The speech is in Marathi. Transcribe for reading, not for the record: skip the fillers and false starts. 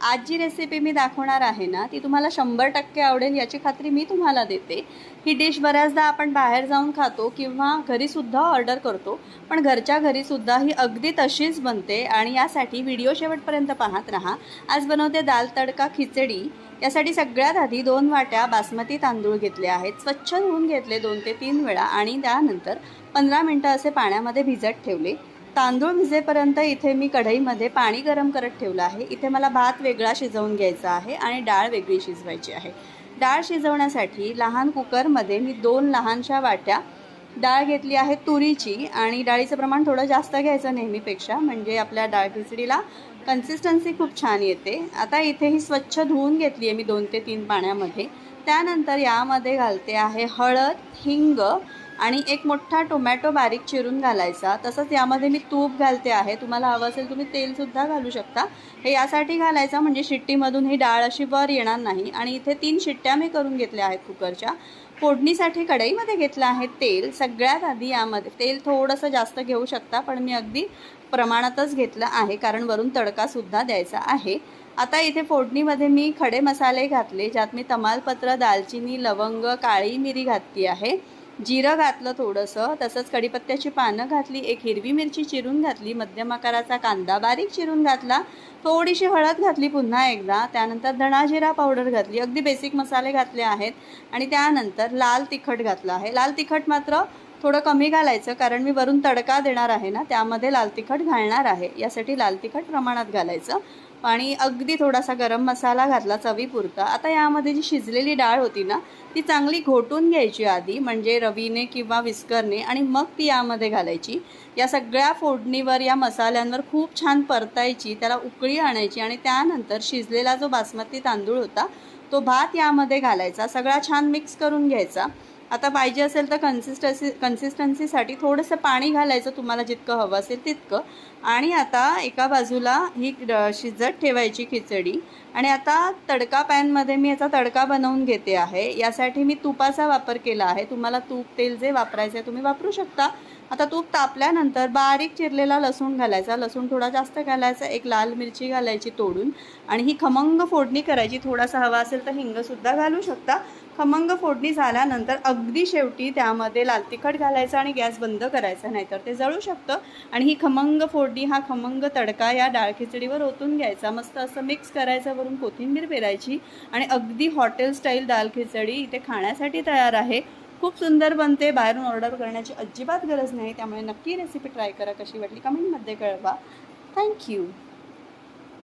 आज जी रेसिपी मी दाखवणार आहे ना, ती तुम्हाला 100% आवडेल याची खात्री मी तुम्हाला देते। ही डिश बऱ्याचदा आपण बाहेर जाऊन खातो किंवा घरीसुद्धा ऑर्डर करतो, पण घरच्या घरीसुद्धा ही अगदी तशीच बनते आणि यासाठी व्हिडिओ शेवटपर्यंत पाहत राहा। आज बनवते दाल तडका खिचडी। यासाठी सगळ्यात आधी 2 वाट्या बासमती तांदूळ घेतले आहेत। स्वच्छ धुवून घेतले 2 ते 3 वेळा आणि त्यानंतर 15 मिनिटं असे पाण्यामध्ये भिजत ठेवले। तांदूळ भिजेपर्यंत इथे मी कढईमध्ये पाणी गरम करत ठेवलं आहे। इथे मला भात वेगळा शिजवून घ्यायचा आहे आणि डाळ वेगळी शिजवायची आहे। डाळ शिजवण्यासाठी लहान कुकरमध्ये मी 2 लहानशा वाट्या डाळ घेतली आहे तुरीची आणि डाळीचं प्रमाण थोडं जास्त घ्यायचं नेहमीपेक्षा, म्हणजे आपल्या डाळ खिचडीला कन्सिस्टन्सी खूप छान येते। आता इथे ही स्वच्छ धुवून घेतली आहे मी 2 ते 3 पाण्यामध्ये। त्यानंतर यामध्ये घालते आहे हळद, हिंग आणि एक मोठा टोमॅटो बारीक चिरून घालायचा। तसंच यामध्ये मी तूप घालते आहे, तुम्हाला हवं असेल तुम्ही तेलसुद्धा घालू शकता। हे यासाठी घालायचं म्हणजे शिट्टीमधून ही डाळ अशी वर येणार नाही। आणि इथे 3 शिट्ट्या मी करून घेतल्या आहेत कुकरच्या। फोडणीसाठी कढईमध्ये घेतलं आहे तेल। सगळ्यात आधी यामध्ये तेल थोडंसं जास्त घेऊ शकता, पण मी अगदी प्रमाणातच घेतलं आहे कारण वरून तडकासुद्धा द्यायचा आहे। आता इथे फोडणीमध्ये मी खडे मसाले घातले, ज्यात मी तमालपत्र, दालचिनी, लवंग, काळी मिरी घातली आहे, जिरं घातलं थोडंसं, तसंच कढीपत्त्याची पानं घातली, एक हिरवी मिरची चिरून घातली, मध्यम आकाराचा कांदा बारीक चिरून घातला, थोडीशी हळद घातली पुन्हा एकदा, त्यानंतर धणा जिरा पावडर घातली, अगदी बेसिक मसाले घातले आहेत। आणि त्यानंतर लाल तिखट घातलं आहे। लाल तिखट मात्र थोडं कमी घालायचं कारण मी वरून तडका देणार आहे ना, त्यामध्ये लाल तिखट घालणार आहे, यासाठी लाल तिखट प्रमाणात घालायचं। आणि अगदी थोडासा गरम मसाला घातला चवीपुरता। आता यामध्ये जी शिजलेली डाळ होती ना, ती चांगली घोटून घ्यायची आधी, म्हणजे रवीने किंवा विस्करने, आणि मग ती यामध्ये घालायची। या सगळ्या फोडणीवर या मसाल्यांवर खूप छान परतायची, त्याला उकळी आणायची आणि त्यानंतर शिजलेला जो बासमती तांदूळ होता तो भात यामध्ये घालायचा, सगळा छान मिक्स करून घ्यायचा। आता पाहिजे असेल तर कन्सिस्टन्सीसाठी थोडंसं पाणी घालायचं, तुम्हाला जितकं हवं असेल तितकं। आणि आता एका बाजूला ही शिजत ठेवायची खिचडी। आणि आता तडका पॅनमध्ये मी याचा तडका बनवून घेते आहे। यासाठी मी तुपाचा वापर केला आहे, तुम्हाला तूप तेल जे वापरायचं आहे तुम्ही वापरू शकता। आता तूप तापल्यानंतर बारीक चिरलेला लसूण घालायचा, लसूण थोडा जास्त घालायचा, एक लाल मिरची घालायची तोडून, आणि ही खमंग फोडणी करायची। थोडासा हवा असेल तर हिंगसुद्धा घालू शकता। खमंग फोडणी झाल्यानंतर अगदी शेवटी त्यामध्ये लाल तिखट घालायचं आणि गॅस बंद करायचा, नाहीतर ते जळू शकतं। आणि ही खमंग फोडणी, हा खमंग तडका या डाळ खिचडीवर ओतून घ्यायचा, मस्त असं मिक्स करायचं, वरून कोथिंबीर पेरायची, आणि अगदी हॉटेल स्टाईल दाल खिचडी इथे खाण्यासाठी तयार आहे। खूप सुंदर बनते, बाहेरून ऑर्डर करण्याची अजिबात गरज नाही। त्यामुळे नक्की रेसिपी ट्राय करा, कशी वाटली कमेंटमध्ये कळवा। थँक्यू।